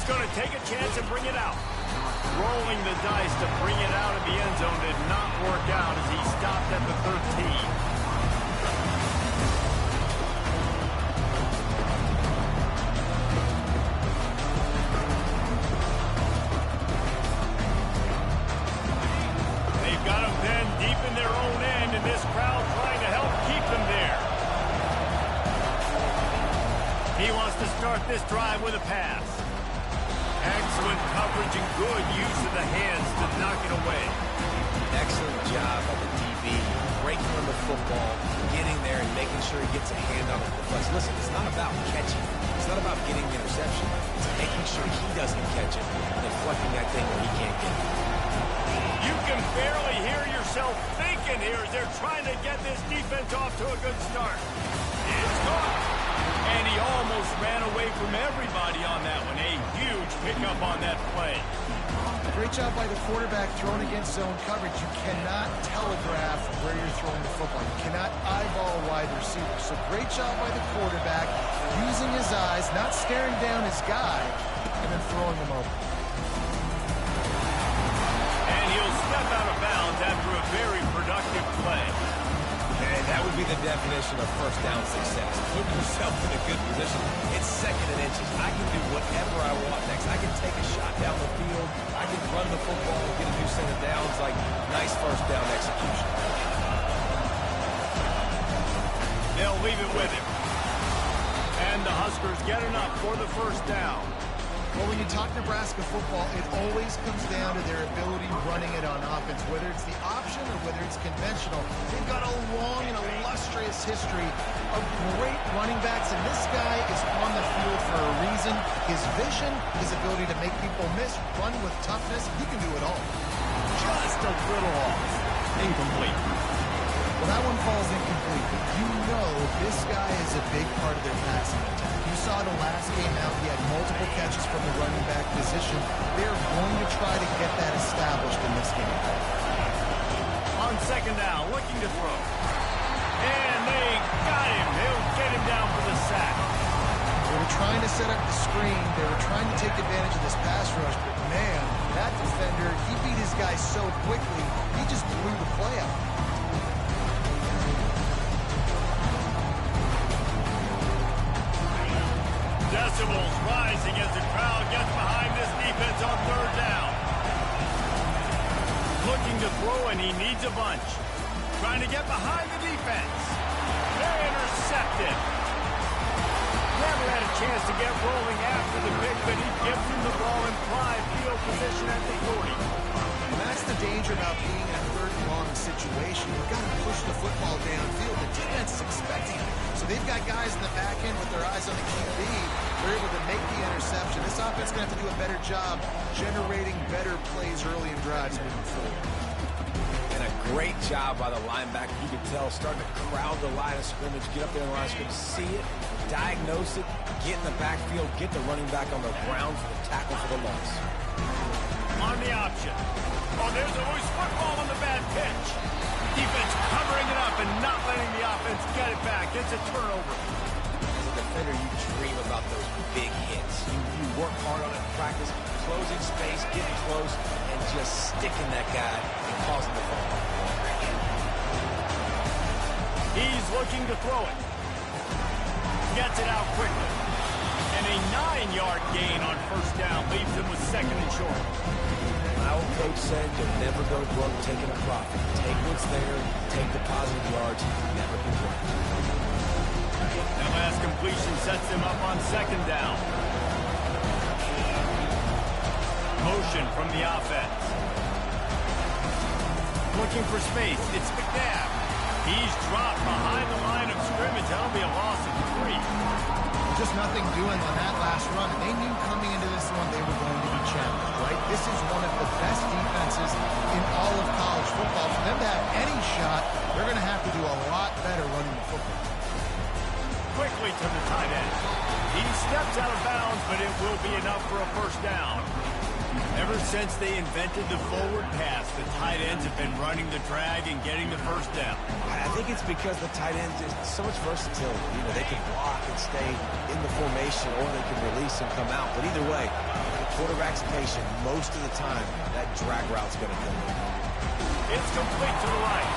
He's going to take a chance and bring it out. Rolling the dice to bring it out of the end zone did not work out as he stopped at the 13. Start this drive with a pass. Excellent coverage and good use of the hands to knock it away. Excellent job by the DB, breaking on the football, getting there and making sure he gets a hand on it. Listen, it's not about catching. It's not about getting the interception. It's making sure he doesn't catch it and deflecting that thing where he can't get it. You can barely hear yourself thinking here as they're trying to get this defense off to a good start. It's gone. And he almost ran away from everybody on that one. A huge pickup on that play. Great job by the quarterback throwing against zone coverage. You cannot telegraph where you're throwing the football. You cannot eyeball a wide receiver. So great job by the quarterback using his eyes, not staring down his guy, and then throwing him over. And he'll step out of bounds after a very productive play. And that would be the definition of first down success. Put yourself in a good position. It's second and inches. I can do whatever I want next. I can take a shot down the field. I can run the football and get a new set of downs. Like, nice first down execution. They'll leave it with him. And the Huskers get enough for the first down. Well, when you talk Nebraska football, it always comes down to their ability running it on offense, whether it's the option or whether it's conventional. They've got a long and illustrious history of great running backs, and this guy is on the field for a reason. His vision, his ability to make people miss, run with toughness, he can do it all. Just a little off. Incomplete. Well, that one falls incomplete. You know this guy is a big part of their passing attack. You saw the last game out, he had multiple catches from the running back position. They're going to try to get that established in this game. On second down, looking to throw. And they got him. They'll get him down for the sack. They were trying to set up the screen. They were trying to take advantage of this pass rush. But, man, that defender, he beat his guy so quickly, he just blew the play out. Decibels rising as the crowd gets behind this defense on third down. Looking to throw, and he needs a bunch. Trying to get behind the defense. They're intercepted. Never had a chance to get rolling after the pick, but he gives him the ball in prime field position at the 40. And that's the danger about being in a third and long situation. You've got to push the football downfield. The defense is expecting it. So they've got guys in the back end with their eyes on the QB. They're able to make the interception. This offense is going to have to do a better job generating better plays early in drives moving forward. And a great job by the linebacker. You can tell starting to crowd the line of scrimmage, get up there in the line of scrimmage, see it, diagnose it, get in the backfield, get the running back on the ground for the tackle for the loss. On the option. Oh, there's a loose football on the bad pitch. Defense covering it up and not letting the offense get it back. It's a turnover. As a defender, you dream about those big hits. You work hard on it in practice, closing space, getting close, and just sticking that guy and causing the fall. He's looking to throw it. Gets it out quickly. And a 9-yard gain on first down leaves him with second and short. My old coach said you'll never go broke taking a profit. Take what's there, take the positive yards, never complain. That last completion sets him up on second down. Motion from the offense. Looking for space. It's McNabb. He's dropped behind the line of scrimmage. That'll be a loss of 3. Just nothing doing on that last run. And they knew coming into this one they were going to be challenged, right? This is one of the best defenses in all of college football. For them to have any shot, they're going to have to do a lot better running the football. Quickly to the tight end. He steps out of bounds, but it will be enough for a first down. Ever since they invented the forward pass, the tight ends have been running the drag and getting the first down. I think it's because the tight ends is so much versatility. You know, they can block and stay in the formation, or they can release and come out. But either way, quarterback's patient, most of the time, that drag route's going to come in. It's complete to the right.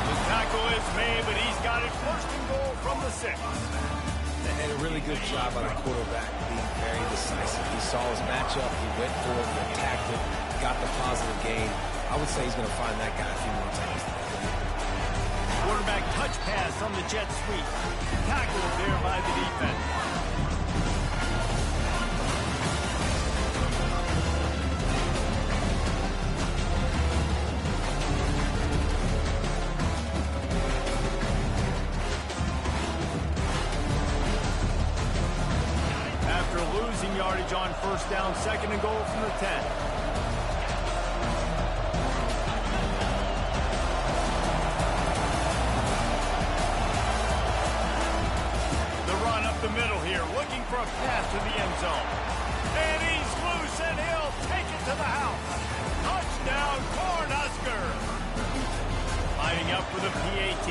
The tackle is made, but he's got it first and goal from the 6. And a really good job by the quarterback being very decisive. He saw his matchup, he went for it, he attacked it, got the positive gain. I would say he's going to find that guy a few more times today. Quarterback touch pass on the jet sweep. Tackled there by the defense. After losing yardage on first down, second and goal from the 10. The middle here, looking for a pass to the end zone. And he's loose, and he'll take it to the house. Touchdown, Cornhusker. Lining up for the PAT.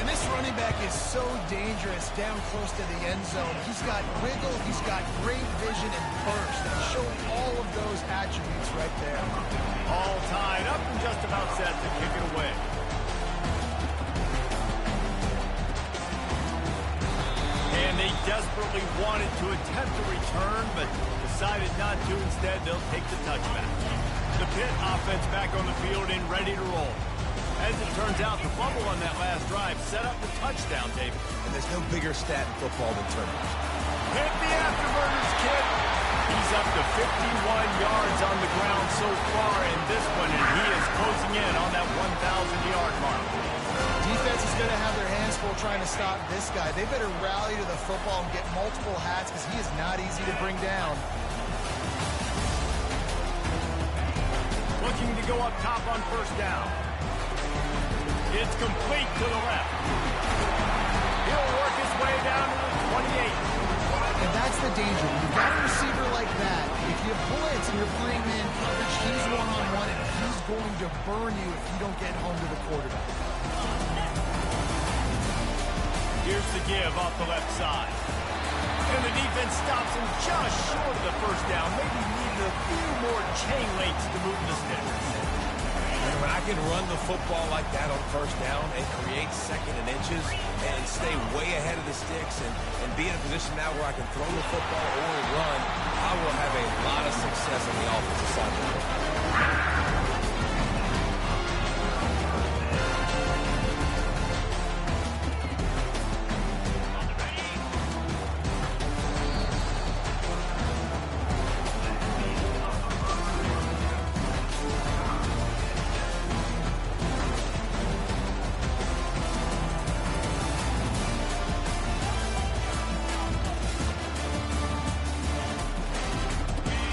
And this running back is so dangerous down close to the end zone. He's got wiggle, he's got great vision and burst. And showing all of those attributes right there. All tied up and just about set to kick it away. And they desperately wanted to attempt a return, but decided not to. Instead, they'll take the touchback. The Pitt offense back on the field and ready to roll. As it turns out, the fumble on that last drive set up the touchdown, David. And there's no bigger stat in football than turnovers. Hit the afterburners, kid. He's up to 51 yards on the ground so far in this one, and he is closing in on that 1,000-yard mark. Defense is going to have their hands full trying to stop this guy. They better rally to the football and get multiple hats because he is not easy to bring down. Looking to go up top on first down. It's complete to the left. He'll work his way down to the 28. And that's the danger. When you've got a receiver like that, if you blitz and you're playing man coverage, he's one-on-one, and he's going to burn you if you don't get home to the quarterback. Here's the give off the left side. And the defense stops him just short of the first down. Maybe needed a few more chain links to move the sticks. And when I can run the football like that on first down and create second and inches and stay way ahead of the sticks and be in a position now where I can throw the football or run, I will have a lot of success on the offensive side of the ball.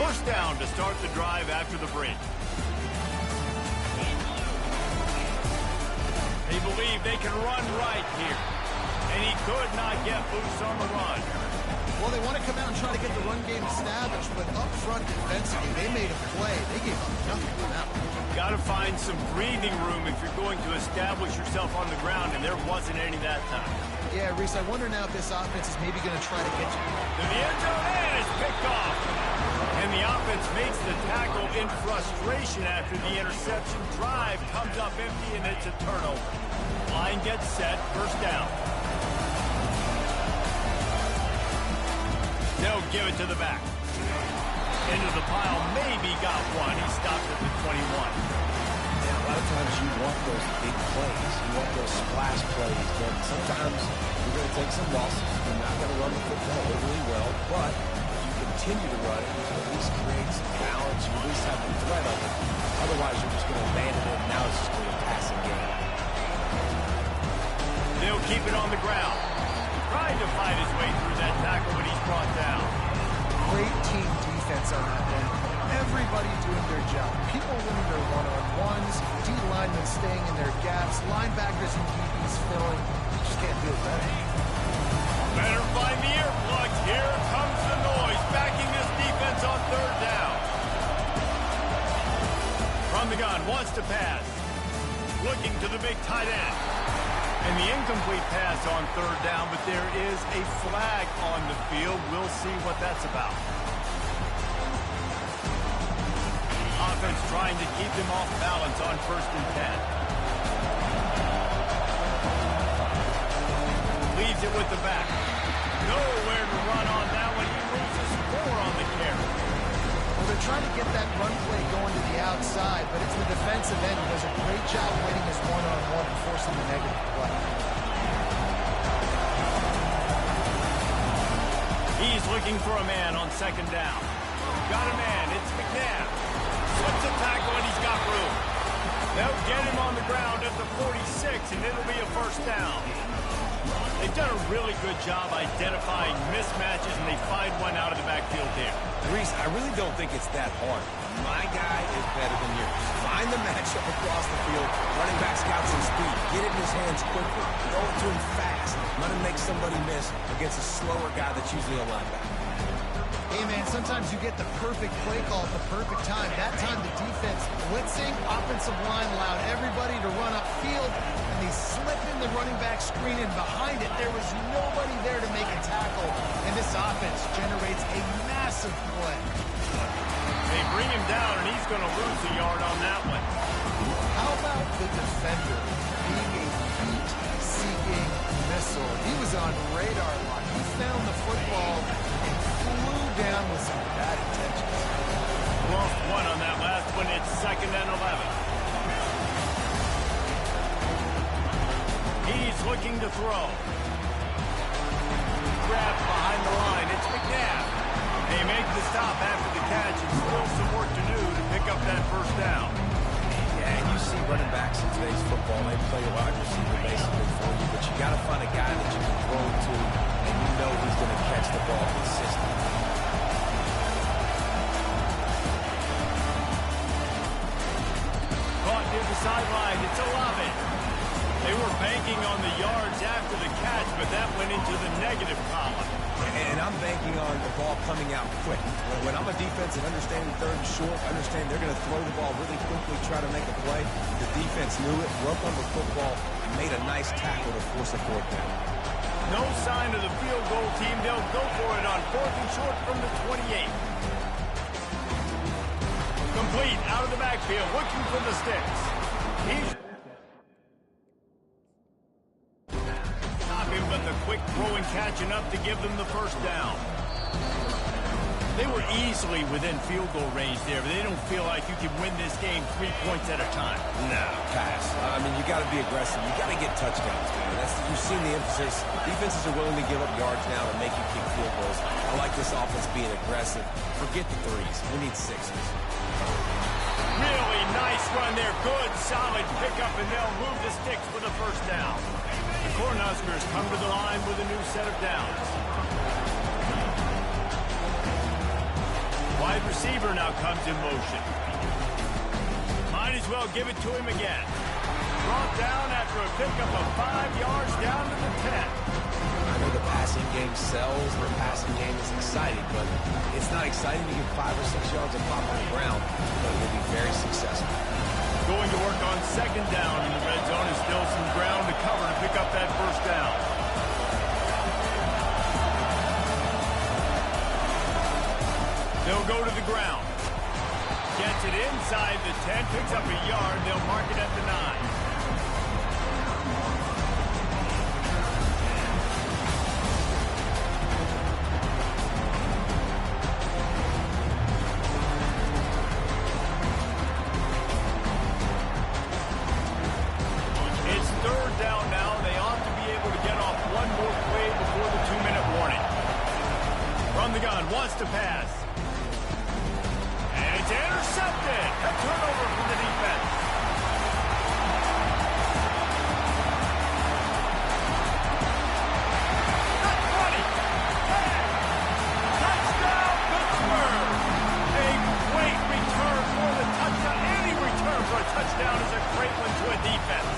First down to start the drive after the break. They believe they can run right here. And he could not get loose on the run. Well, they want to come out and try to get the run game established, but up front defensively, they made a play. They gave up nothing for that one. Got to find some breathing room if you're going to establish yourself on the ground, and there wasn't any that time. Yeah, Reese, I wonder now if this offense is maybe going to try to get you. To the end zone, and it's picked off. And the offense makes the tackle in frustration after the interception. Drive comes up empty, and it's a turnover. Line gets set, first down. They'll give it to the back. Into the pile, maybe got one. He stopped at the 21. Yeah, a lot of times you want those big plays. You want those splash plays. But sometimes you're going to take some losses. You're not going to run the football overly well. But if you continue to run it, you can at least create some balance. You at least have the threat of it. Otherwise, you're just going to abandon it. Now it's just going to be a passing game. They'll keep it on the ground. Trying to fight his way through that tackle, but he's brought down. Great team defense on that one. Everybody doing their job. People winning their one-on-ones, D-linemen staying in their gaps, linebackers and DBs filling. Just can't do it better. Better find the earplugs. Here comes the noise, backing this defense on third down. From the gun, wants to pass. Looking to the big tight end. And the incomplete pass on third down, but there is a flag on the field. We'll see what that's about. offense trying to keep them off balance on 1st and 10. Leaves it with the back. Nowhere to run on that one. He loses 4 on the carry. Well, they're trying to get that run play going to the outside, but it's the defensive end who does a great job winning his one-on-one and forcing the negative play. He's looking for a man on 2nd down. Got a man. It's McNabb. Slips a tackle, and he's got room. They'll get him on the ground at the 46, and it'll be a 1st down. They've done a really good job identifying mismatches, and they find one out of the backfield there. Reese, I really don't think it's that hard. My guy is better than yours. Find the matchup across the field. Running back's got some speed. Get it in his hands quickly. Throw it to him fast. Let him make somebody miss against a slower guy that's usually a linebacker. Hey, man, sometimes you get the perfect play call at the perfect time. That time the defense blitzing, offensive line allowed everybody to run upfield, and they slipped in the running back screen, and behind it there was nobody there to make a tackle, and this offense generates a massive play. They bring him down, and he's going to lose a yard on that one. How about the defender being a beat-seeking missile? He was on radar lock. He found the football and flew down with some bad intentions. Lost 1 on that last one. It's 2nd and 11. He's looking to throw. Grabbed behind the line. It's McNabb. They make the stop after the catch, and still some work to do to pick up that 1st down. Yeah, and you see running backs in today's football, they play wide receiver basically for you, but you got to find a guy that you can throw to, and you know he's going to catch the ball consistently. Caught near the sideline. It's 11. They were banking on the yards after the catch, but that went into the negative column. And I'm banking on the ball coming out quick. When I'm a defense and understanding 3rd and short, understand they're going to throw the ball really quickly, try to make a play. The defense knew it, broke on the football, and made a nice tackle to force a 4th down. No sign of the field goal team. They'll go for it on 4th and short from the 28. Complete out of the backfield, looking for the sticks. He's stopping, but the quick throw and catch enough to give them the 1st down. They were easily within field goal range there, but they don't feel like you can win this game 3 points at a time. No, pass. I mean, you got to be aggressive. You got to get touchdowns, man. You've seen the emphasis. Defenses are willing to give up yards now to make you kick field goals. I like this offense being aggressive. Forget the 3s. We need 6s. Really nice run there. Good, solid pickup, and they'll move the sticks for the 1st down. The Cornhuskers come to the line with a new set of downs. Wide receiver now comes in motion. Might as well give it to him again. Brought down after a pickup of 5 yards down to the 10. I know the passing game sells, the passing game is exciting, but it's not exciting to get 5 or 6 yards of pop on the ground, but it will be very successful. Going to work on 2nd down in the red zone, and still some ground to cover to pick up that 1st down. They'll go to the ground. Gets it inside the 10, picks up a yard. They'll mark it at the 9. It's 3rd down now. They ought to be able to get off one more play before the 2-minute warning. From the gun, wants to pass. And it's intercepted. A turnover for the defense. Not funny. Touchdown, Pittsburgh. A great return for the touchdown. Any return for a touchdown is a great one to a defense.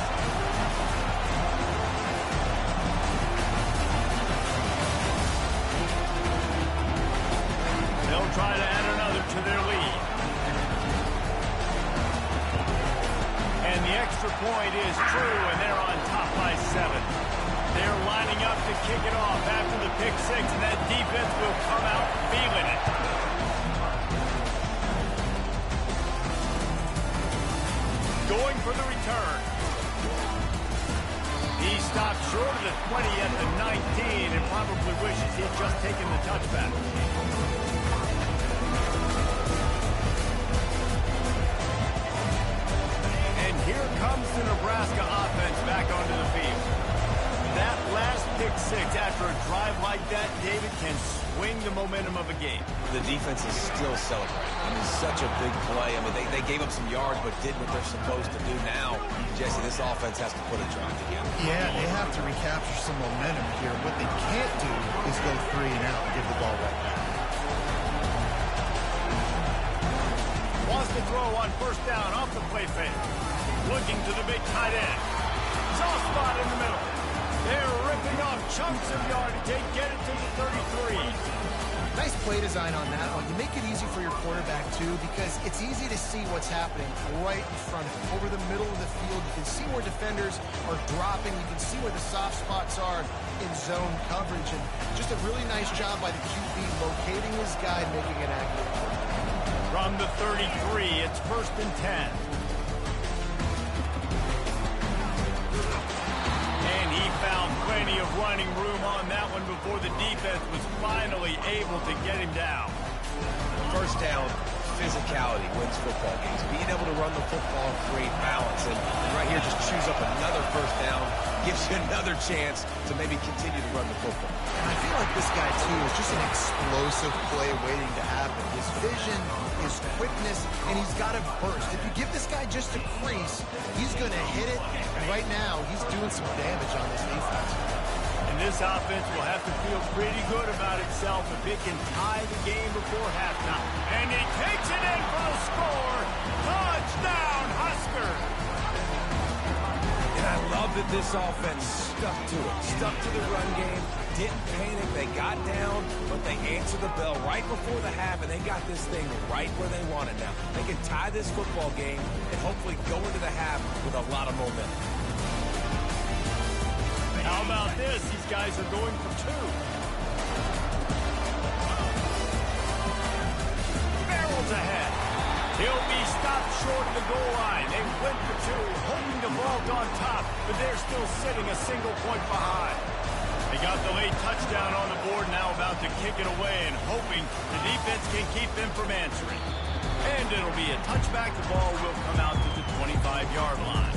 They'll try to add another to their lead. And the extra point is true, and they're on top by 7. They're lining up to kick it off after the pick 6, and that defense will come out feeling it. going for the return. He stopped short of the 20 at the 19 and probably wishes he had just taken the touchback. And here comes the Nebraska offense back onto the field. That last pick six after a drive like that, David, can swing the momentum of a game. The defense is still celebrating. I mean, such a big play. I mean, they gave up some yards but did what they're supposed to do. Now, Jesse, this offense has to put a drive together. Yeah, they have to recapture some momentum here. What they can't do is go 3 and out and give the ball right back. Wants to throw on first down off the play fake. Looking to the big tight end. Soft spot in the middle. They're ripping off chunks of yardage. They get it to the 33. Nice play design on that one. You make it easy for your quarterback, too, because it's easy to see what's happening right in front of you. Over the middle of the field, you can see where defenders are dropping. You can see where the soft spots are in zone coverage. And just a really nice job by the QB locating his guy, making an accurate play. From the 33, it's 1st and 10. And he found plenty of running room on that one before the defense was finally able to get him down. First down, physicality wins football games. Being able to run the football and create balance. And right here, just choose up another first down. Gives you another chance to maybe continue to run the football. And I feel like this guy, too, is just an explosive play waiting to happen. His vision, his quickness, and he's got a burst. If you give this guy just a crease, he's going to hit it. And right now, he's doing some damage on this defense. And this offense will have to feel pretty good about itself if it can tie the game before halftime. And he takes it in for the score. Touchdown, Huskers! And I love that this offense stuck to it, stuck to the run game, didn't panic. They got down, but they answered the bell right before the half, and they got this thing right where they want it now. They can tie this football game and hopefully go into the half with a lot of momentum. How about this? These guys are going for 2. Barrels ahead. He'll be stopped short of the goal line. They went for 2, hoping to vault on top, but they're still sitting a single point behind. They got the late touchdown on the board, now about to kick it away and hoping the defense can keep them from answering. And it'll be a touchback. The ball will come out to the 25-yard line.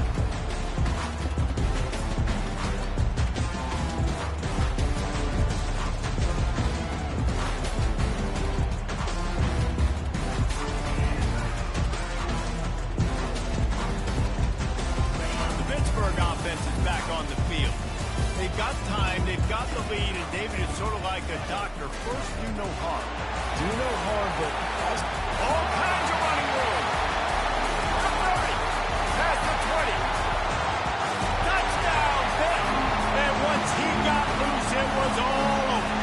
They've got time, they've got the lead, and David is sort of like a doctor. First, do no harm. Do no harm, but all kinds of running room. The 30, past the 20. Touchdown, Pitt. And once he got loose, it was all over.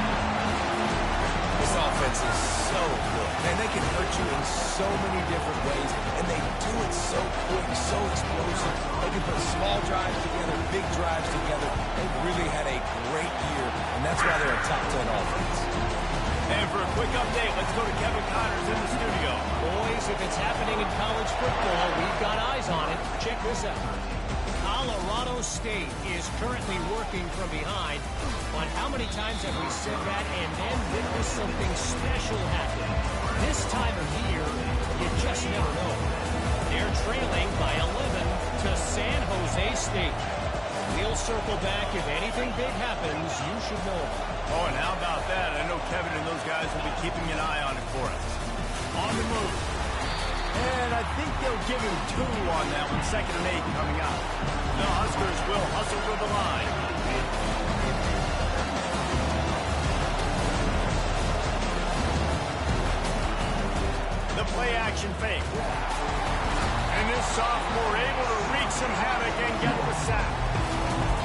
This offense is so good. Man, they can hurt you in so many different ways, and they do it so quick, so explosive. They can put small drives together, big drives together. They really had a great year, and that's why they're a top 10 offense. And for a quick update, let's go to Kevin Connors in the studio. Boys, if it's happening in college football, we've got eyes on it. Check this out. Colorado State is currently working from behind. But how many times have we said that and then witnessed something special happen? This time of year, you just never know. They're trailing by 11 to San Jose State. We'll circle back. If anything big happens, you should know about it. Oh, and how about that? I know Kevin and those guys will be keeping an eye on it for us. On the move. And I think they'll give him 2 on that one. 2nd and 8 coming up. The Huskers will hustle for the line. The play action fake. And this sophomore able to wreak some havoc and get the sack.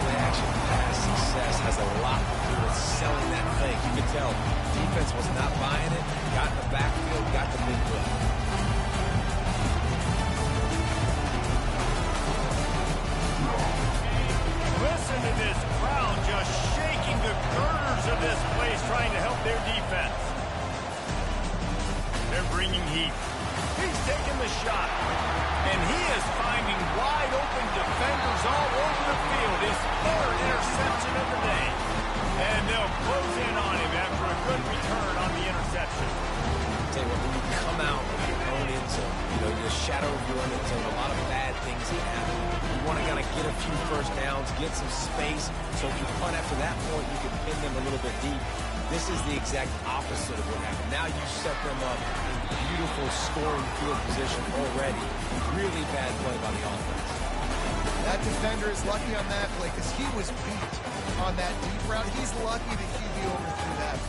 Play action pass success has a lot to do with selling that fake. You can tell defense was not buying it. Got in the backfield, got the big play. Listen to this crowd just shaking the girders of this place, trying to help their defense. They're bringing heat. He's taking the shot. And he is finding wide open defenders all over the field. His third interception of the day. And they'll close in on him after a good return on the interception. I'll tell you what, when you come out of your own end zone, the shadow of your own end zone, a lot of bad things can happen. You want to kind of get a few first downs, get some space, so if you punt after that point, you can pin them a little bit deep. This is the exact opposite of what happened. Now you set them up in beautiful scoring field position already. Really bad play by the offense. That defender is lucky on that play because he was beat on that deep route. He's lucky the QB overthrew that.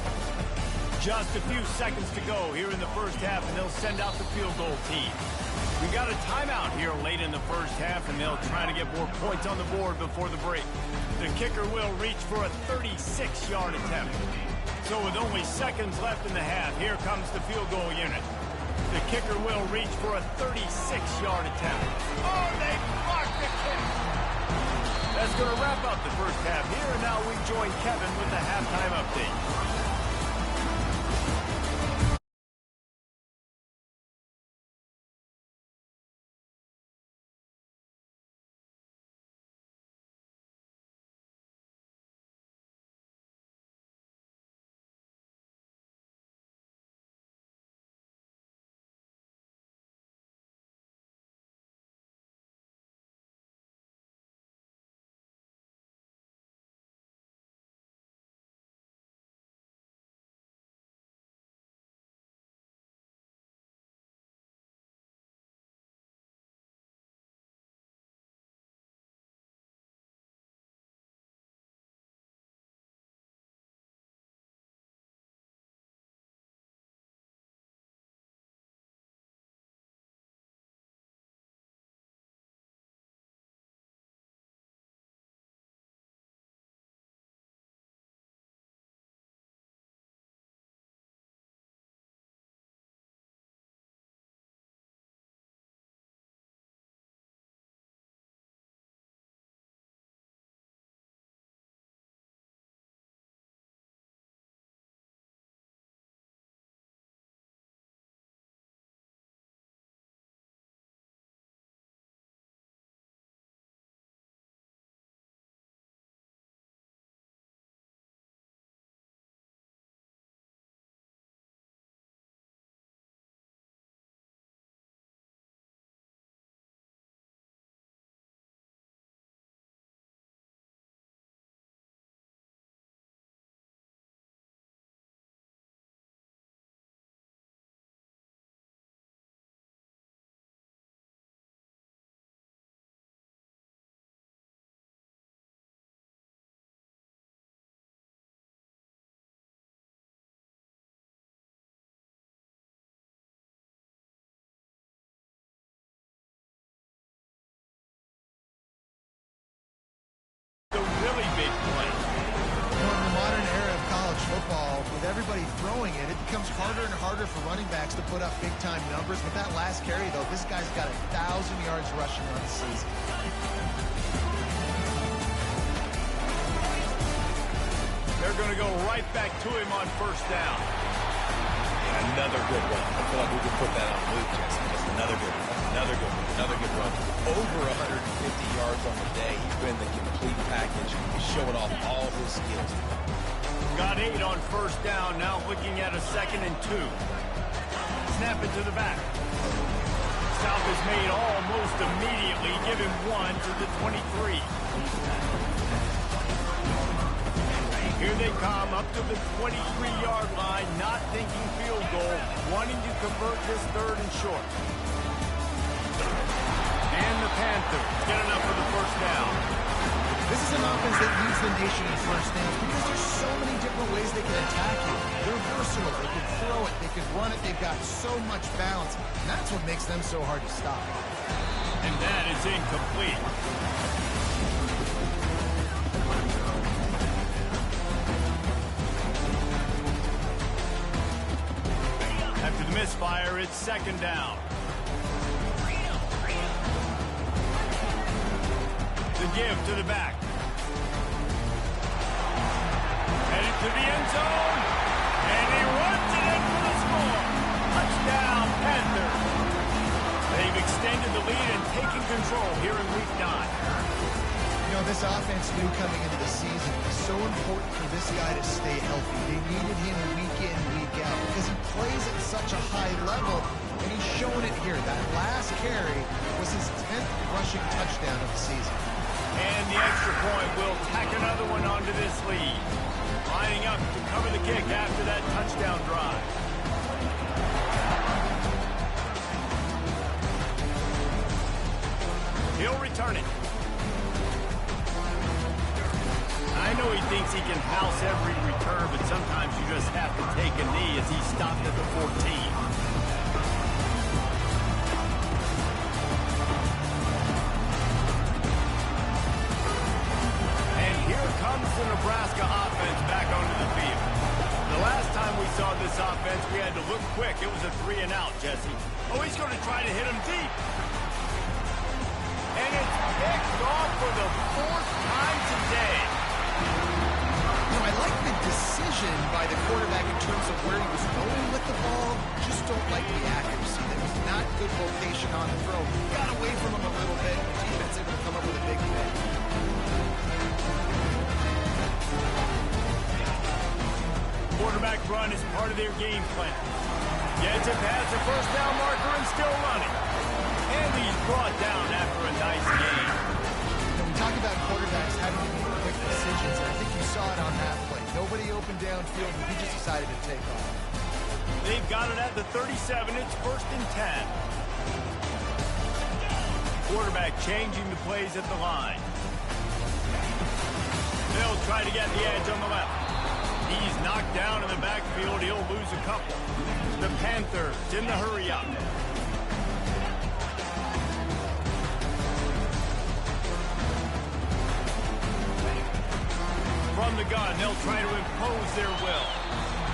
Just a few seconds to go here in the first half, and they'll send out the field goal team. We got a timeout here late in the first half, and they'll try to get more points on the board before the break. The kicker will reach for a 36-yard attempt. So with only seconds left in the half, here comes the field goal unit. The kicker will reach for a 36-yard attempt. Oh, they blocked the kick. That's going to wrap up the first half here, and now we join Kevin with the halftime update. Really big play. In the modern era of college football, with everybody throwing it, it becomes harder and harder for running backs to put up big-time numbers. With that last carry, though, this guy's got 1,000 yards rushing on the season. They're going to go right back to him on first down. Yeah, another good run. I feel like we can put that on Luke, Jesse. Just another good one. Another good one. Another good run. Over 150 yards on the day. He's been the complete package. He's showing off all his skills. Got 8 on first down. Now looking at a 2nd and 2. Snap it to the back. South is made almost immediately. Give him 1 to the 23. Here they come up to the 23-yard line, not thinking field goal, wanting to convert this 3rd and short. And the Panthers get enough for the first down. This is an offense that leads the nation in first downs because there's so many different ways they can attack you. They're versatile. They can throw it. They can run it. They've got so much balance. And that's what makes them so hard to stop. And that is incomplete. After the misfire, it's 2nd down. The give to the back. Headed to the end zone. And he runs it in for the score. Touchdown, Panthers. They've extended extended the lead and taking control here in Week 9. You know, this offense knew coming into the season it was so important for this guy to stay healthy. They needed him week in, week out because he plays at such a high level, and he's shown it here. That last carry was his 10th rushing touchdown of the season. And the extra point will tack another one onto this lead. Lining up to cover the kick after that touchdown drive. He'll return it. I know he thinks he can house every return, but sometimes you just have to take a knee as he stopped at the 14. And here comes the Nebraska offense back onto the field. The last time we saw this offense, we had to look quick. It was a 3-and-out, Jesse. Oh, he's going to try to hit him deep. And it's picked off for the 4th time today. You know, I like the decision by the quarterback in terms of where he was going with the ball. Just don't like the accuracy. There was not good location on the throw. Got away from him a little bit. The defense able to come up with a big pick. Quarterback run is part of their game plan. Gets it past the first down marker and still running. And he's brought down after a nice game. And we talk about quarterbacks having to make quick decisions, and I think you saw it on that play. Nobody opened downfield, and he just decided to take off. They've got it at the 37. It's 1st and 10. Quarterback changing the plays at the line. They'll try to get the edge on the left. He's knocked down in the backfield. He'll lose a couple. The Panthers in the hurry up. From the gun, they'll try to impose their will.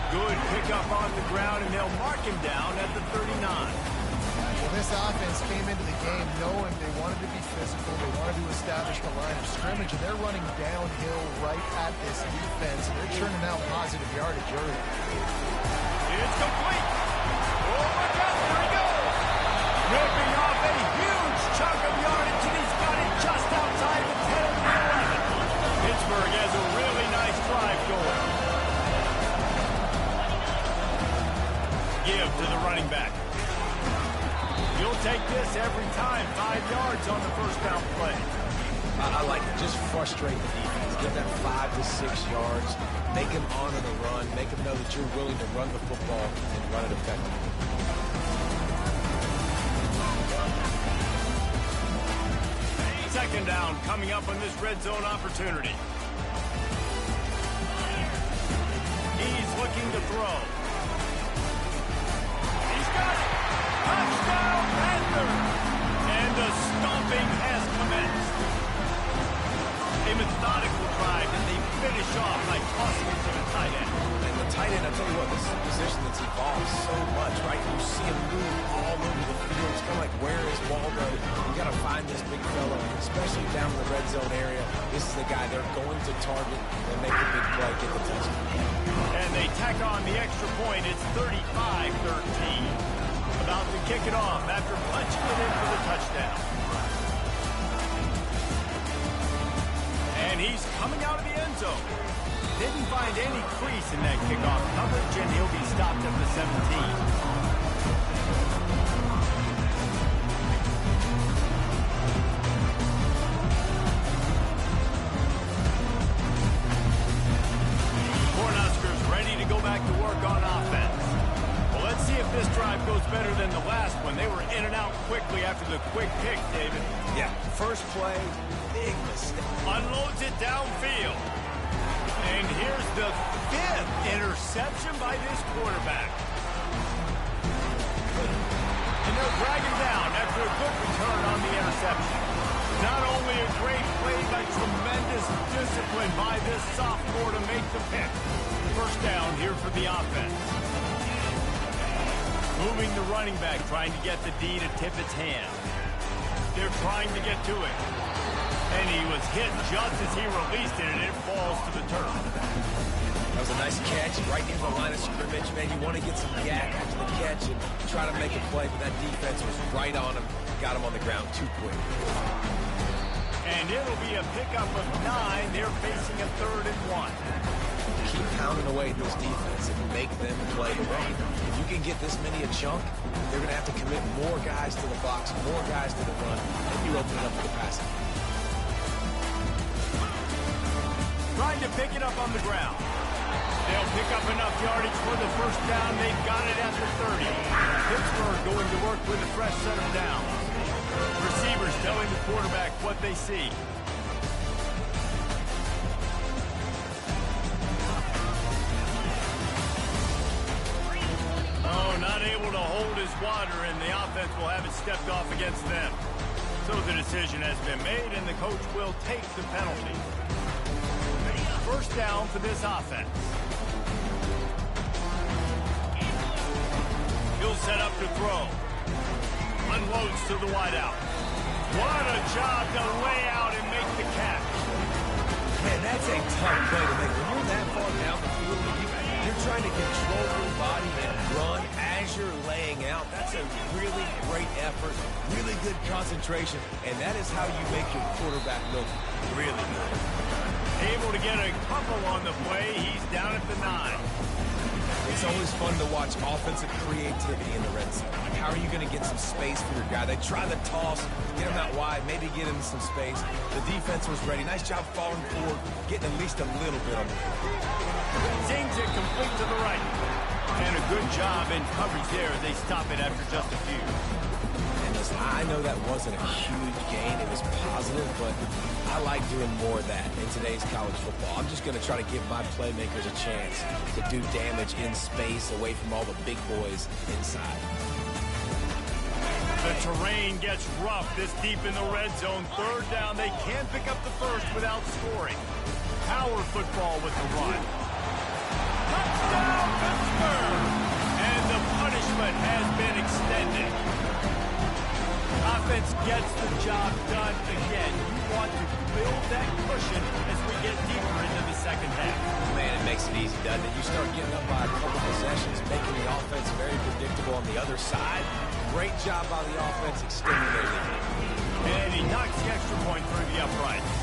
Good pickup on the ground, and they'll mark him down at the 39. Well, this offense came into the game knowing they wanted to be physical, they wanted to establish the line of scrimmage, and they're running downhill right at this defense, and they're churning out positive yardage early. It's complete. Oh, look out, there he goes. Ripping off a huge chunk of yardage, and he's got it just outside the 10 of the 11. Pittsburgh has a really nice drive going. Give to the running back. You'll take this every time. 5 yards on the first down play. I like it. Just frustrate the defense. Give them 5 to 6 yards. Make them honor the run. Make them know that you're willing to run the football and run it effectively. Second down coming up on this red zone opportunity. He's looking to throw. He's got it. Touchdown, Panthers! And the stomping has commenced. A methodical drive, and they finish off by tossing it to the tight end. And the tight end, I'll tell you what, this is a position that's evolved so much, right? You see him move all over the field. It's kind of like, where is Waldo? You got to find this big fella, especially down in the red zone area. This is the guy they're going to target and make the big play, get the touchdown. And they tack on the extra point. It's 35-13. About to kick it off after punching it in for the touchdown. And he's coming out of the end zone. Didn't find any crease in that kickoff coverage, and he'll be stopped at the 17. Go back to work on offense. Well, let's see if this drive goes better than the last one. They were in and out quickly after the quick pick, David. Yeah, first play, big mistake. Unloads it downfield. And here's the 5th interception by this quarterback. And they'll drag him down after a good return on the interception. Not only a great play, but tremendous discipline by this sophomore to make the pick. First down here for the offense. Moving the running back, trying to get the D to tip its hand. They're trying to get to it. And he was hit just as he released it, and it falls to the turf. That was a nice catch, right near the line of scrimmage. Man, you want to get some yak after the catch and try to make a play, but that defense was right on him. got him on the ground too quick. And it'll be a pickup of 9. They're facing a 3rd and 1. Keep pounding away at this defense and make them play run. If you can get this many a chunk, they're going to have to commit more guys to the box, more guys to the run, and you open it up for the passing. Trying to pick it up on the ground. They'll pick up enough yardage for the first down. They've got it at the 30. Pittsburgh going to work with a fresh set of downs. Receivers telling the quarterback what they see. Oh, not able to hold his water, and the offense will have it stepped off against them. So the decision has been made, and the coach will take the penalty. First down for this offense. He'll set up to throw. Unloads to the wideout. What a job to lay out and make the catch. Man, that's a tough play to make. When you're that far down the field, you're trying to control your body and run as you're laying out. That's a really great effort, really good concentration, and that is how you make your quarterback look really good. Able to get a couple on the play. He's down at the 9. It's always fun to watch offensive creativity in the red zone. Like, how are you going to get some space for your guy? They try the toss, get him out wide, maybe get him some space. The defense was ready. Nice job falling forward, getting at least a little bit on the field. Zings it complete to the right. And a good job in coverage there. They stop it after just a few. And listen, I know that wasn't a huge gain. It was positive, but I like doing more of that in today's college football. I'm just going to try to give my playmakers a chance to do damage in space away from all the big boys inside. The terrain gets rough this deep in the red zone. 3rd down. They can't pick up the first without scoring. Power football with the run. Touchdown, Pittsburgh! And the punishment has been extended. Offense gets the job done again. You want to build that cushion as we get deeper into the second half. Man, it makes it easy, doesn't it? You start getting up by a couple possessions, making the offense very predictable on the other side. Great job by the offense extending their lead. And he knocks the extra point through the uprights.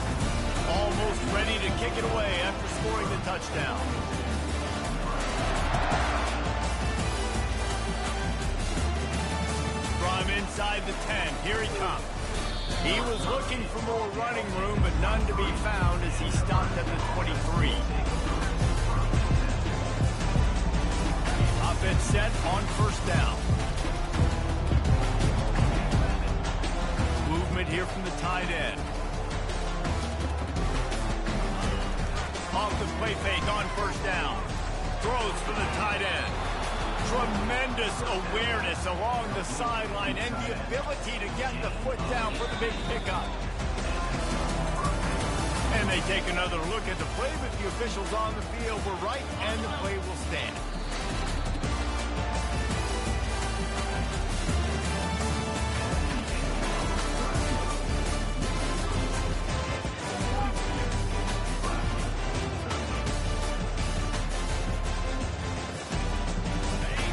Almost ready to kick it away after scoring the touchdown. From inside the 10, here he comes. He was looking for more running room, but none to be found as he stopped at the 23. Offense set on first down. Movement here from the tight end. Off the play fake on first down. Throws for the tight end. Tremendous awareness along the sideline and the ability to get the foot down for the big pickup. And they take another look at the play, but the officials on the field were right, and the play will stand.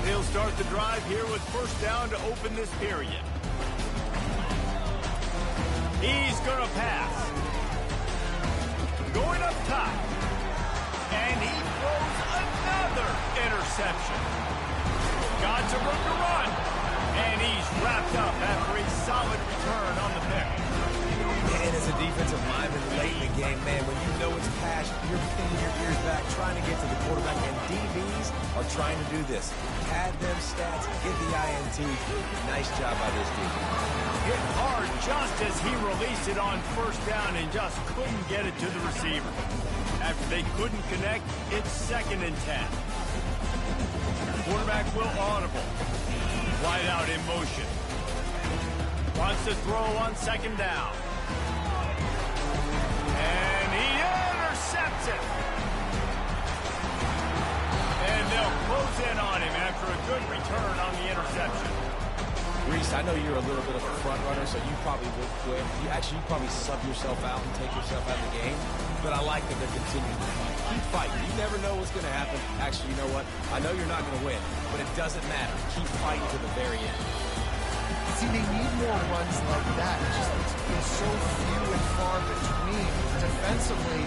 They'll start the drive here with first down to open this period. He's going to pass. Going up top. And he throws another interception. Got some room to run. And he's wrapped up after a solid return on the pick. And as a defensive lineman late in the game, man, when you know it's pass, you're pinning your ears back, trying to get to the quarterback, and DBs are trying to do this. Pad them stats, get the INT. Nice job by this defense. Hit hard just as he released it on first down and just couldn't get it to the receiver. After they couldn't connect, it's 2nd and 10. Quarterback will audible. Wide out in motion. Wants to throw on 2nd down. And he intercepts it. And they'll close in on him after a good return on the interception. Reese, I know you're a little bit of a front runner, so you probably would quit. You probably sub yourself out and take yourself out of the game. But I like that they're continuing to fight. Keep fighting. You never know what's going to happen. Actually, you know what? I know you're not going to win, but it doesn't matter. Keep fighting to the very end. See, they need more runs like that. It just feels so few and far between. Defensively,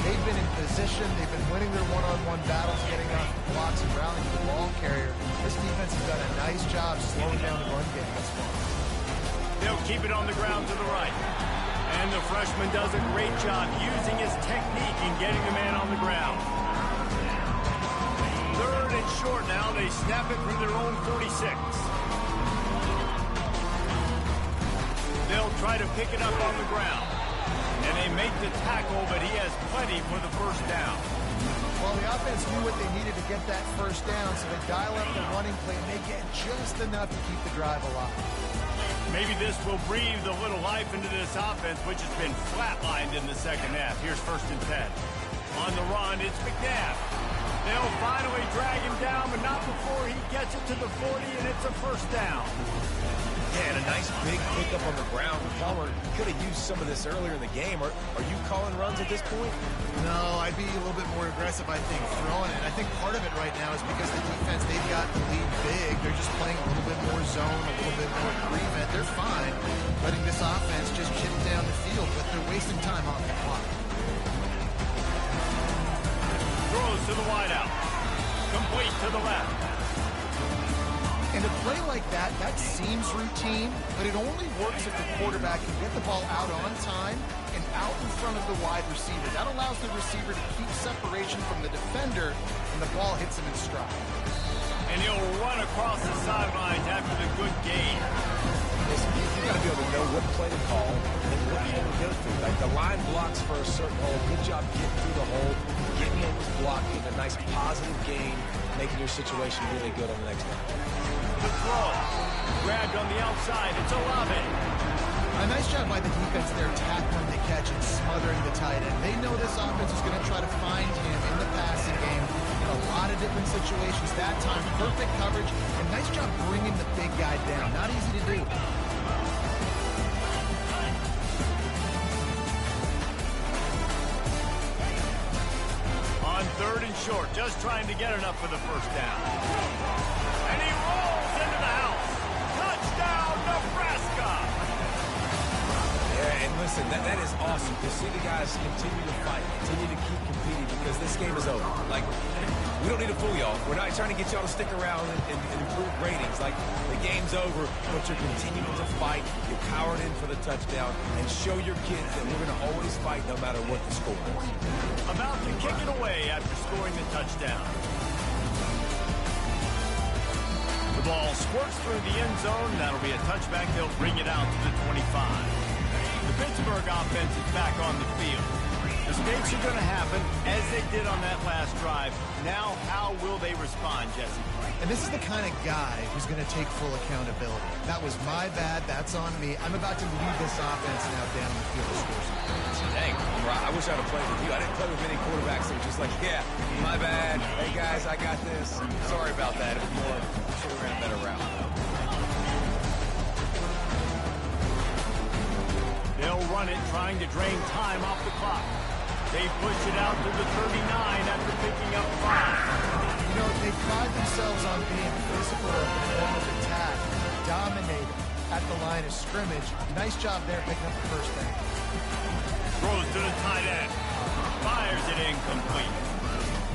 they've been in position. They've been winning their one-on-one battles, getting off blocks and rallying the ball carrier. This defense has done a nice job slowing down the run game thus far. They'll keep it on the ground to the right. And the freshman does a great job using his technique in getting the man on the ground. 3rd and short now. They snap it from their own 46. They'll try to pick it up on the ground. And they make the tackle, but he has plenty for the first down. Well, the offense knew what they needed to get that first down, so they dial up the running play, and they get just enough to keep the drive alive. Maybe this will breathe a little life into this offense, which has been flatlined in the second half. Here's 1st and 10. On the run, it's McNabb. They'll finally drag him down, but not before he gets it to the 40, and it's a first down. Yeah, and a nice big pickup on the ground. Palmer could have used some of this earlier in the game. Are you calling runs at this point? No, I'd be a little bit more aggressive, I think, throwing it. I think part of it right now is because the defense, they've got the lead big. They're just playing a little bit more zone, a little bit more prevent. They're fine letting this offense just chip down the field, but they're wasting time off the clock. Throws to the wideout. Complete to the left. And a play like that seems routine, but it only works if the quarterback can get the ball out on time and out in front of the wide receiver. That allows the receiver to keep separation from the defender, and the ball hits him in stride. And he'll run across the sidelines after the good gain. Listen, you got to be able to know what play to call and what hole to go through. Like the line blocks for a certain hole. Good job getting through the hole, getting in this block, getting a nice positive gain, making your situation really good on the next one. The throw. Grabbed on the outside. It's Olave. A nice job by the defense there tackling the catch and smothering the tight end. They know this offense is going to try to find him in the passing game in a lot of different situations. That time, perfect coverage, and nice job bringing the big guy down. Not easy to do. On 3rd and short, just trying to get enough for the first down. And he rolls into the house. Touchdown, Nebraska! Yeah, and listen, that is awesome to see the guys continue to fight, continue to keep competing, because this game is over. Like, we don't need to fool y'all. We're not trying to get y'all to stick around and improve ratings. Like, the game's over, but you're continuing to fight. You're powered in for the touchdown, and show your kids that we're going to always fight no matter what the score is. About to kick it away after scoring the touchdown. The ball squirts through the end zone. That'll be a touchback. They'll bring it out to the 25. The Pittsburgh offense is back on the field. Mistakes are going to happen, as they did on that last drive. Now, how will they respond, Jesse? And this is the kind of guy who's going to take full accountability. That was my bad. That's on me. I'm about to lead this offense now down the field to score some points. Dang, I wish I'd have played with you. I didn't play with many quarterbacks that were just like, yeah, my bad. Hey, guys, I got this. Sorry about that. It was more, should have ran a better route. They'll run it, trying to drain time off the clock. They push it out to the 39 after picking up 5. You know, they pride themselves on being physical at the form of attack, dominated at the line of scrimmage. Nice job there picking up the first down. Throws to the tight end. Fires it incomplete.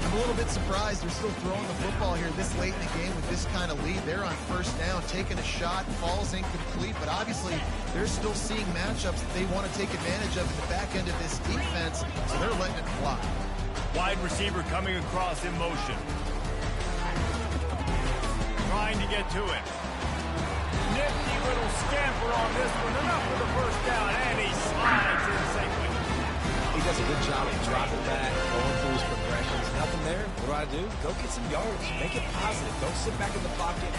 I'm a little bit surprised they're still throwing the football here this late in the game with this kind of lead. They're on first down, taking a shot, falls incomplete, but obviously they're still seeing matchups that they want to take advantage of in the back end of this defense, so they're letting it fly. Wide receiver coming across in motion. Trying to get to it. Nifty little scamper on this one. Enough for the first down, and he slides in safely. He does a good job of dropping back, going through his progressions. Nothing there. What do? Go get some yards. Make it positive. Don't sit back in the pocket,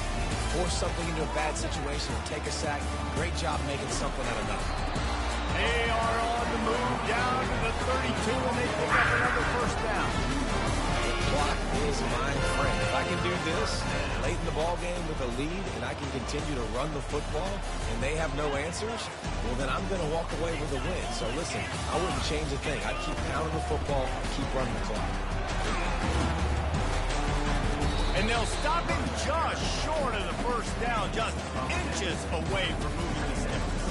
force something into a bad situation, and take a sack. Great job making something out of nothing. They are on the move down to the 32, and they pick up another first down. The clock is my friend. If I can do this late in the ball game with a lead, and I can continue to run the football, and they have no answers, well, then I'm going to walk away with a win. So listen, I wouldn't change a thing. I'd keep pounding the football, keep running the clock. And they'll stop him just short of the first down, just inches away from moving the sticks.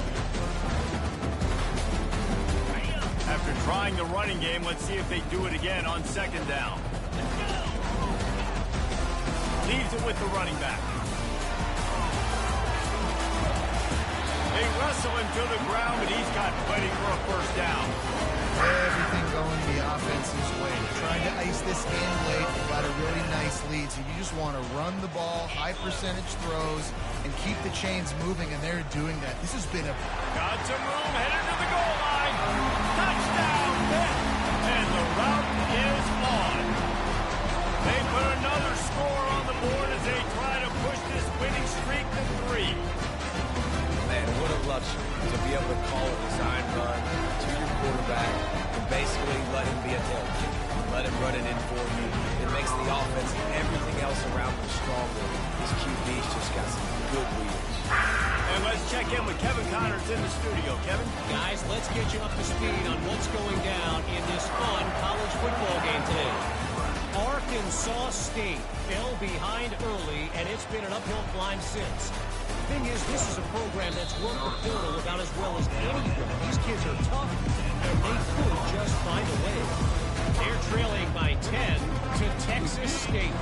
After trying the running game, let's see if they do it again on second down. Leaves it with the running back. They wrestle him to the ground, but he's got plenty for a first down. Everything going the offense's way. They're trying to ice this game late. They've got a really nice lead, so you just want to run the ball, high percentage throws, and keep the chains moving, and they're doing that. This has been a... Got some room, headed to the goal line. Touchdown, Pitt! And the route is on. They put another score on the board as they try to push this winning streak to 3. Man, what a luxury to be able to call a design run to your quarterback and basically let him be a tailback. Let him run it in for you. It makes the offense and everything else around him stronger. These QB's just got some good wheels. And let's check in with Kevin Connors in the studio. Kevin? Guys, let's get you up to speed on what's going down in this fun college football game today. Arkansas State fell behind early, and it's been an uphill climb since. The thing is, this is a program that's worked the portal about as well as anyone. These kids are tough, and they could just find a way. They're trailing by 10 to Texas State.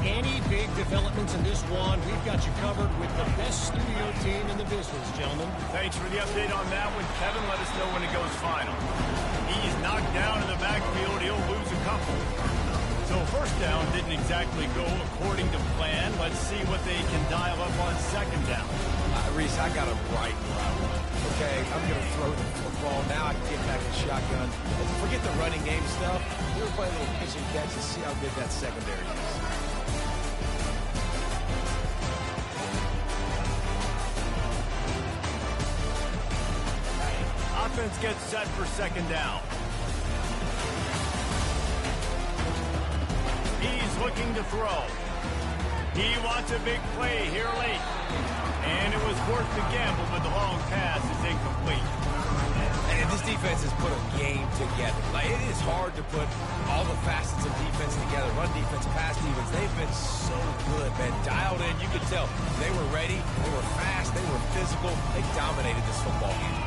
Any big developments in this one, we've got you covered with the best studio team in the business, gentlemen. Thanks for the update on that one. Kevin, let us know when it goes final. He's knocked down in the backfield. He'll lose a couple. So first down didn't exactly go according to plan. Let's see what they can dial up on second down. Reese, I got a right route. Okay, I'm going to throw the football. Now I can get back in shotgun. And forget the running game stuff. We'll play a little pitch and catch and see how good that secondary is. Offense gets set for second down. He's looking to throw. He wants a big play here late. And it was worth the gamble, but the long pass is incomplete. And this defense has put a game together. Like, it is hard to put all the facets of defense together. Run defense, pass defense. They've been so good, man. Dialed in. You could tell they were ready. They were fast. They were physical. They dominated this football game.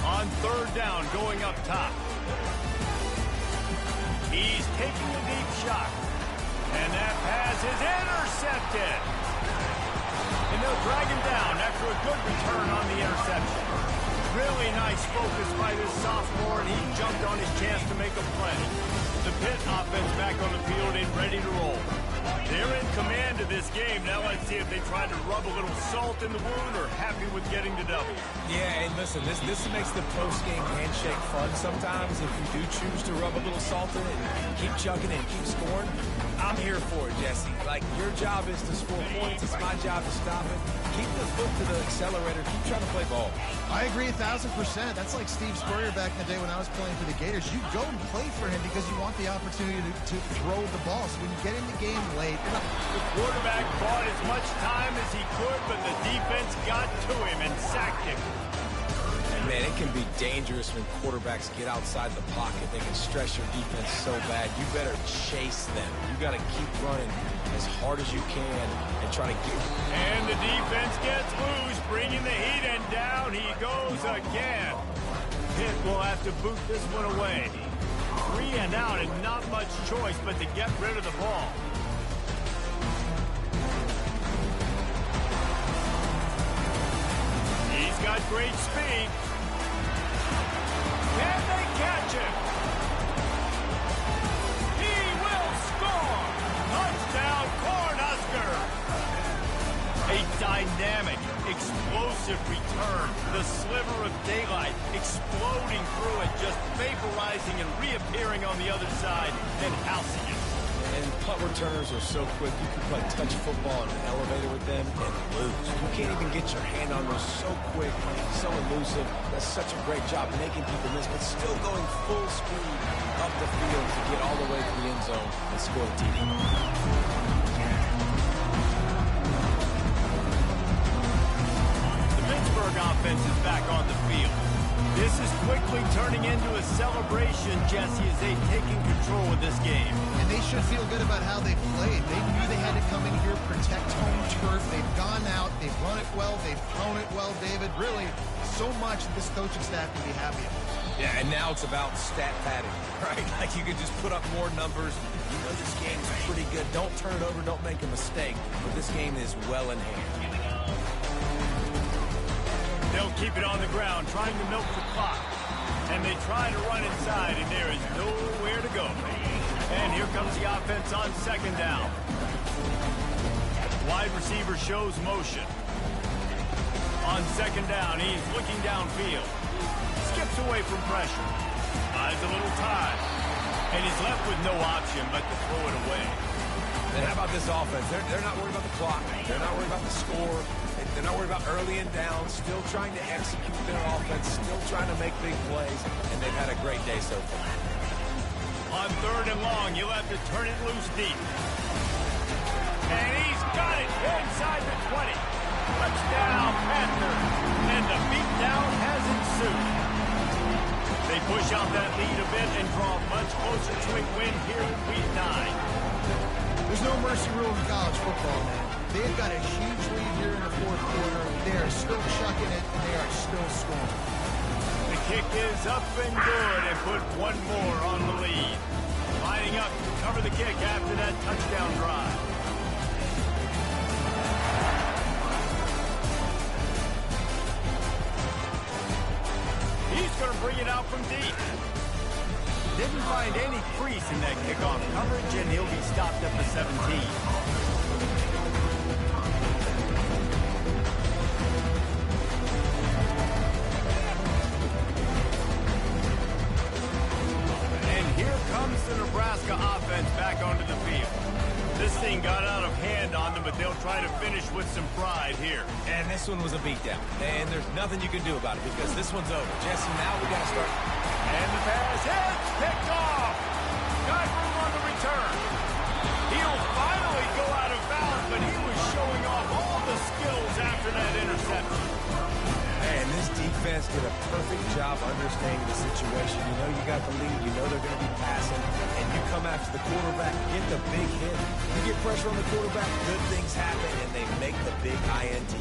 On third down, going up top. He's taking a deep shot. And that pass is intercepted. And they'll drag him down after a good return on the interception. Really nice focus by this sophomore, and he jumped on his chance to make a play. The Pitt offense back on the field and ready to roll. They're in command of this game. Now let's see if they try to rub a little salt in the wound or happy with getting the W. Yeah, and listen, this makes the post-game handshake fun sometimes. If you do choose to rub a little salt in it and keep chugging and keep scoring, I'm here for it, Jesse. Like, your job is to score points. It's my job to stop it. Keep the foot to the accelerator. Keep trying to play ball. I agree 1,000%. That's like Steve Spurrier back in the day when I was playing for the Gators. You go and play for him because you want the opportunity to throw the ball. So when you get in the game late... The quarterback bought as much time as he could, but the defense got to him and sacked him. And, man, it can be dangerous when quarterbacks get outside the pocket. They can stress your defense so bad. You better chase them. You got to keep running as hard as you can and try to get... And the defense gets loose, bringing the heat, and down he goes again. Pitt will have to boot this one away. 3 and out, and not much choice but to get rid of the ball. He's got great speed. Can they catch him? He will score! Touchdown, Cornhusker! A dynamic, explosive return. The sliver of daylight exploding through it, just vaporizing and reappearing on the other side and housing it. And punt returners are so quick. You can play touch football in an elevator with them and lose. You can't even get your hand on those so quick, so elusive. That's such a great job making people miss, but still going full speed up the field to get all the way to the end zone and score a TD. The Pittsburgh offense is back on the field. This is quickly turning into a celebration, Jesse, as they've taken control of this game. And they should feel good about how they played. They knew they had to come in here, protect home turf. They've gone out, they've run it well, they've thrown it well, David. Really, so much that this coaching staff can be happy about. Yeah, and now it's about stat padding, right? Like you can just put up more numbers. You know this game is pretty good. Don't turn it over, don't make a mistake. But this game is well in hand. They'll keep it on the ground, trying to milk the clock. And they try to run inside, and there is nowhere to go. And here comes the offense on second down. Wide receiver shows motion. On second down, he's looking downfield. Skips away from pressure. Buys a little time. And he's left with no option but to throw it away. And how about this offense? They're not worried about the clock. They're not worried about the score. They're not worried about early and down. Still trying to execute their offense. Still trying to make big plays. And they've had a great day so far. On third and long, you'll have to turn it loose deep. And he's got it inside the 20. Touchdown, Panthers. And the beatdown has ensued. They push out that lead a bit and draw much closer to a win here in Week 9. There's no mercy rule in college football, man. They've got a huge lead here in the fourth quarter. They are still chucking it, and they are still scoring. The kick is up and good and put one more on the lead. Lining up to cover the kick after that touchdown drive. He's going to bring it out from deep. Didn't find any crease in that kickoff coverage, and he'll be stopped at the 17. And here comes the Nebraska offense back onto the field. This thing got out of hand on them, but they'll try to finish with some pride here. And this one was a beatdown. And there's nothing you can do about it because this one's over. Jesse, now we got to start. And the pass hits, picked off. Got room on the return. He'll finally go out of bounds, but he was showing off all the skills after that interception. And this defense did a perfect job understanding the situation. You know you got the lead. You know they're going to be passing. And you come after the quarterback, get the big hit. You get pressure on the quarterback, good things happen, and they make the big INT.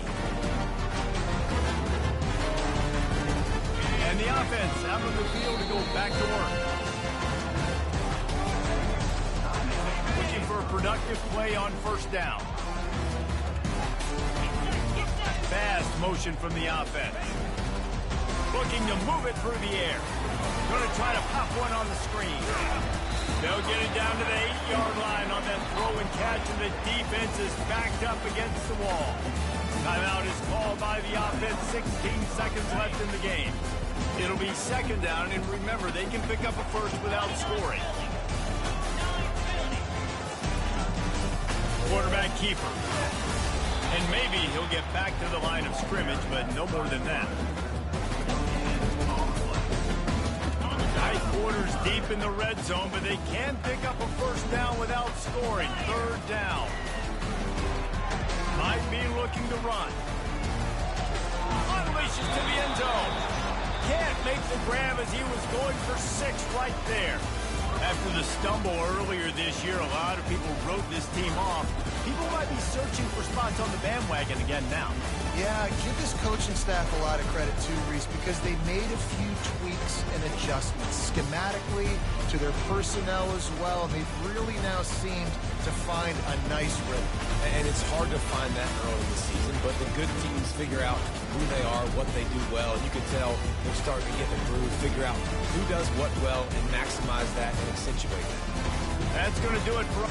And the offense out on the field to go back to work. Looking for a productive play on first down. Fast motion from the offense. Looking to move it through the air. Going to try to pop one on the screen. They'll get it down to the 8-yard line on that throw and catch, and the defense is backed up against the wall. Timeout is called by the offense. 16 seconds left in the game. It'll be second down, and remember, they can pick up a first without scoring. Quarterback keeper. And maybe he'll get back to the line of scrimmage, but no more than that. Tight quarters deep in the red zone, but they can pick up a first down without scoring. Third down. Might be looking to run. Unleashes to the end zone. Can't make the grab as he was going for 6 right there. After the stumble earlier this year, a lot of people wrote this team off. People might be searching for spots on the bandwagon again now. Yeah, give this coaching staff a lot of credit too, Reese, because they made a few tweaks and adjustments schematically to their personnel as well, and they've really now seemed to find a nice rhythm. And it's hard to find that early in the season, but the good teams figure out who they are, what they do well, and you can tell they're starting to get the groove, figure out who does what well, and maximize that and accentuate that. That's going to do it for